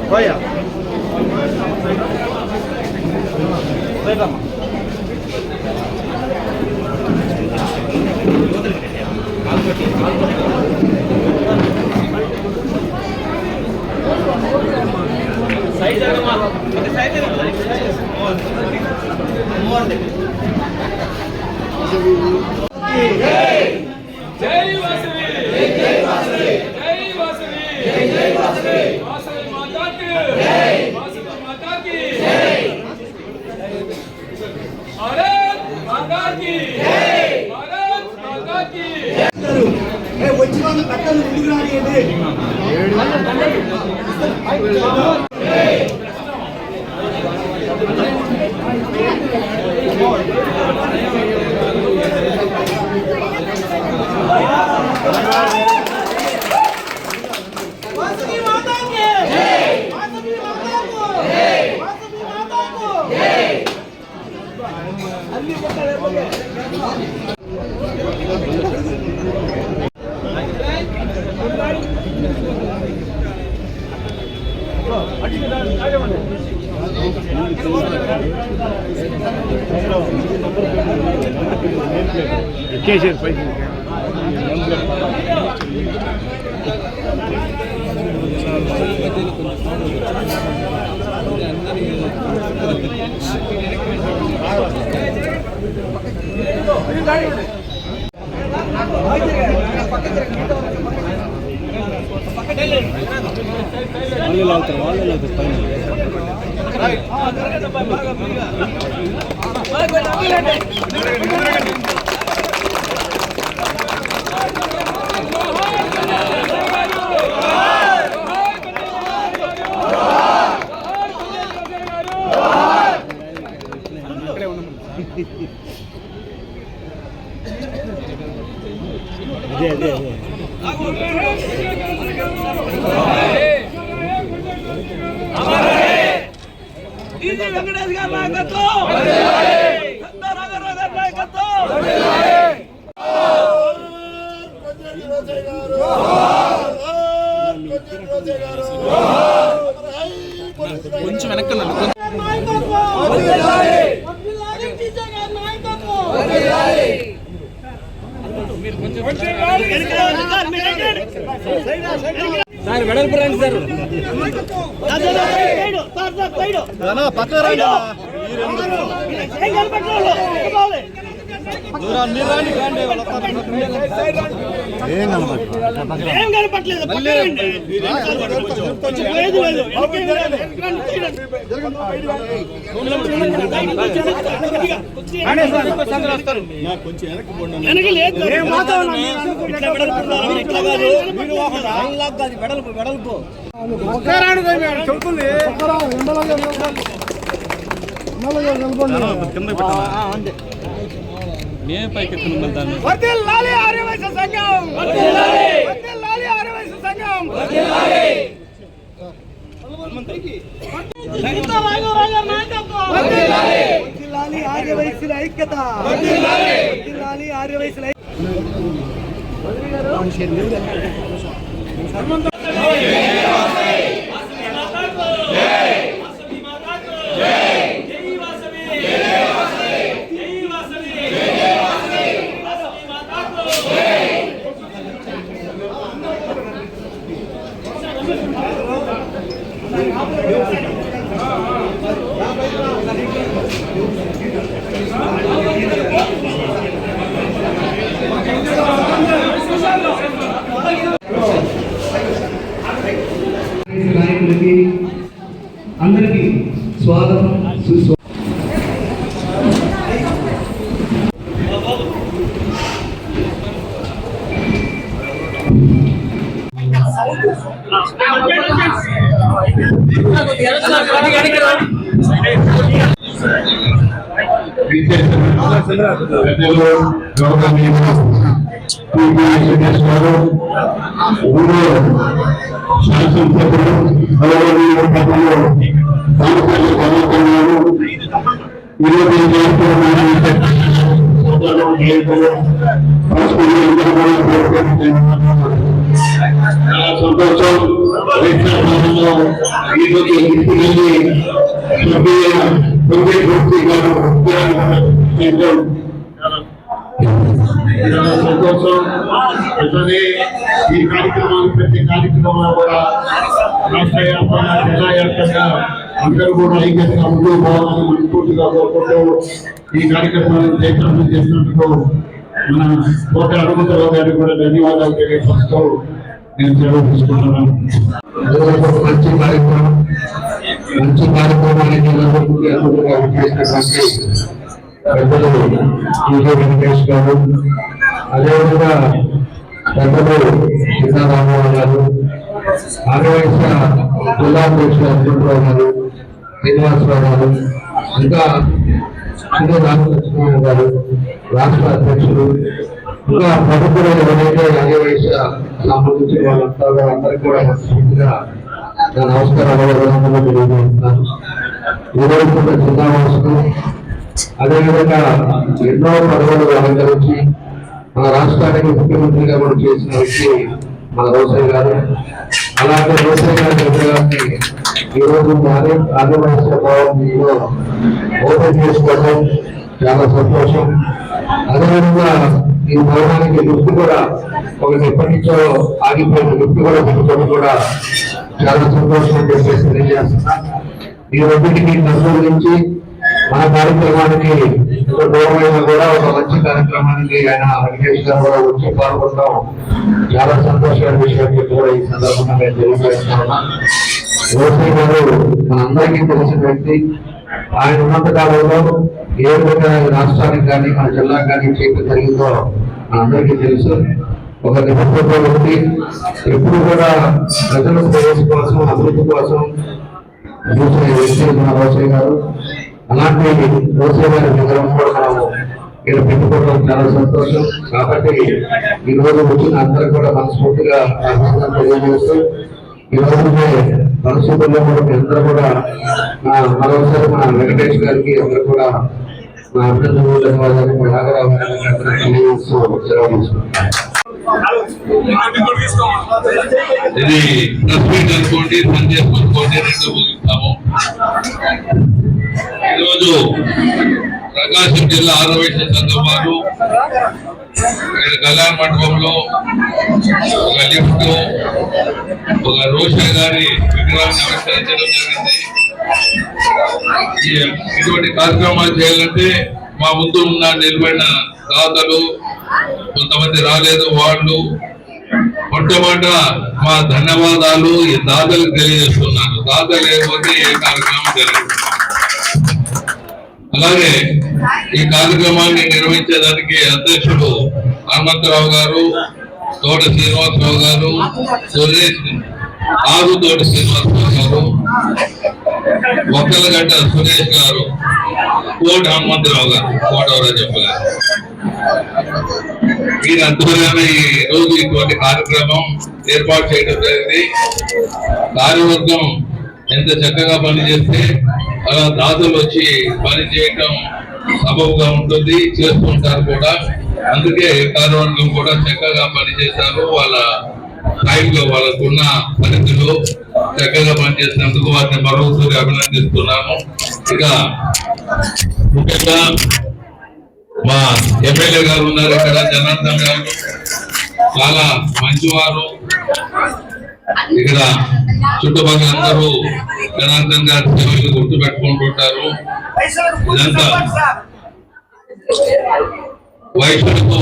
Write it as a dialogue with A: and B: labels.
A: Vaya. Size जय वासवी जय वासवी जय वासवी जय वासवी वासवी माता की जय वासवी माता की जय भारत माता की जय भारत माता की ए వచ్చిన కట్టలు ముందుకు రానియండి వెంకటేష్ గారి నాయకత్వం నాయకత్వం కొంచెం వెనక్కి సార్ వెడల్పు రండి సార్ పక్క రండి ఏం కనపట్లేదు వెడల్పు వెడల్పు చెబుతుంది నేను పైకి వర్ధిల్లాలి ఆర్యవైశ్య సంఘం వర్ధిల్లాలి ఆర్యవైశ్య సంఘం వర్ధిల్లాలి ఆర్యవైశ్యుల ఐక్యత వర్ధిల్లాలి ఆర్యవైశ్యుల అందరికీ స్వాగతం సుస్వాగతం.
B: సంతోషం ఈరోజు ఇంటికి సంతోషం అట్లనే ఈ కార్యక్రమాలు ప్రతి కార్యక్రమంలో కూడా రాష్ట్ర వ్యాప్తంగా జిల్లా వ్యాప్తంగా అందరూ కూడా ఐక్యంగా ముందుకు పోవాలని మనస్ఫూర్తిగా కోరుకుంటూ ఈ కార్యక్రమాలను జయప్రదం చేసినందుకు మన కోట హనుమంతరావు గారికి కూడా ధన్యవాదాలు తెలియజేస్తూ నేను సెలవు తీసుకుంటున్నాను. మంచి కార్యక్రమానికి పెద్దలు టీజీ వెంకటేష్ గారు, అదేవిధంగా పెద్దలు సీతారామరావు గారు, ఆదివాసీ జిల్లా అధ్యక్షులు అర్జునరావు గారు, శ్రీనివాసరావు గారు, ఇంకా రామకృష్ణ గారు రాష్ట్ర అధ్యక్షులు, ఇంకా ప్రభుత్వం ఎవరైతే ఆదివాసీ సంబంధించిన వాళ్ళంతా అందరికీ కూడా పూర్తిగా నమస్కారాలు తెలియజేస్తున్నాను. ఈరోజు కూడా జిల్లావాసులు అదేవిధంగా ఎన్నో పదవులు అలంకరించి మన రాష్ట్రానికి ముఖ్యమంత్రిగా మనం చేసిన వ్యక్తి మన రోసయ్య గారు. అలాగే రోసయ్య గారిని ఈరోజు ఆదివాసీ భవనంలో ఓపెన్ చేసుకోవడం చాలా సంతోషం. అదేవిధంగా ఈ భవనానికి లిఫ్ట్ కూడా ఒకటి ఎప్పటి నుంచో ఆగిపోయిన లిఫ్ట్ కూడా పెట్టుకోవడం కూడా చాలా సంతోషం చెప్పేసి తెలియజేస్తున్నా. ఈ రెండింటికి కర్నూలు నుంచి మన కార్యక్రమానికి దూరమైన కూడా ఒక మంచి కార్యక్రమానికి ఆయన వెంకటేష్ గారు కూడా వచ్చి పాల్గొనడం చాలా సంతోషమైన విషయం కూడా ఈ సందర్భంగా నేను తెలియజేస్తా ఉన్నా. రోసయ్య గారు మనందరికీ తెలిసిన వ్యక్తి. ఆయన ఉన్నంత కాలంలో ఏ విధంగా రాష్ట్రానికి కానీ మన జిల్లాకు కానీ చేయడం జరిగిందో మనందరికీ తెలుసు. ఒక నిబద్ధత వ్యక్తి, ఎప్పుడు కూడా ప్రజల శ్రేయస్సు కోసం అభివృద్ధి కోసం చూసిన వ్యక్తి మన రోసయ్య గారు. అలాంటి రోసయ్య గారి విగ్రహం కూడా మనము ఇక్కడ పెట్టుకోవడం చాలా సంతోషం. కాబట్టి ఈ రోజు వచ్చిన అందరూ కూడా మనస్ఫూర్తిగా అభినందనలు తెలియజేస్తూ ఈ రోజు మనస్ఫూర్తిలో కూడా మీ అందరూ కూడా మరోసారి మన వెంకటేష్ గారికి అందరూ కూడా మా అభినందనలు ధన్యవాదాలు నాగరావు గారికి తెలియజేస్తూ సెలవు తీసుకుంటున్నాను.
C: ఇది ప్రెస్ మీట్ అనుకోండి, సంజయ్ అనుకోండి, రెండు ముగిస్తాము. ఈరోజు ప్రకాశం జిల్లా ఆదివాసీ సంఘం వారు కళ్యాణ మండపంలో ఒక లిఫ్ట్, ఒక రోషయ్య గారి విగ్రహాన్ని ఆవిష్కరించడం జరిగింది. ఇటువంటి కార్యక్రమాలు చేయాలంటే మా ముందు ఉన్న నిలబడిన దాతలు కొంతమంది రాలేదు. వాళ్ళు మొట్టమొదట మా ధన్యవాదాలు ఈ దాతలకు తెలియజేస్తున్నాను. దాతలు లేకపోతే ఏ కార్యక్రమం జరగదు. అలాగే ఈ కార్యక్రమాన్ని నిర్వహించేదానికి అధ్యక్షుడు హనుమంతరావు గారు, తోట శ్రీనివాసరావు గారు, సురేష్ ఆగుతోటి శ్రీనివాసరావు గారు, ఒక్కలగడ్డ సురేష్ గారు, కోట హనుమంతరావు గారు, కోటవరాజప్ప గారు, ఈ అద్భుతమైన ఈ రోజు ఇటువంటి కార్యక్రమం ఏర్పాటు చేయడం జరిగింది. కార్యవర్గం ఎంత చక్కగా పనిచేస్తే అలా దాతలు వచ్చి పని చేయటం సబబుగా ఉంటుంది, చేస్తుంటారు కూడా. అందుకే కార్యవర్గం కూడా చక్కగా పనిచేశారు. వాళ్ళ స్థాయిలో వాళ్ళకున్న పరిస్థితులు చక్కగా పనిచేసినందుకు వారిని మరోసారి అభినందిస్తున్నాను. ఇక ముఖ్యంగా మా ఎమ్మెల్యే గారు ఉన్నారు ఇక్కడ, జనార్దన్ గారు చాలా మంచివారు. ఇక్కడ చుట్టుపక్కల అందరూ జనార్దన్ గారి సేవలు గుర్తు పెట్టుకుంటుంటారు. ఇదంతా వయసులకు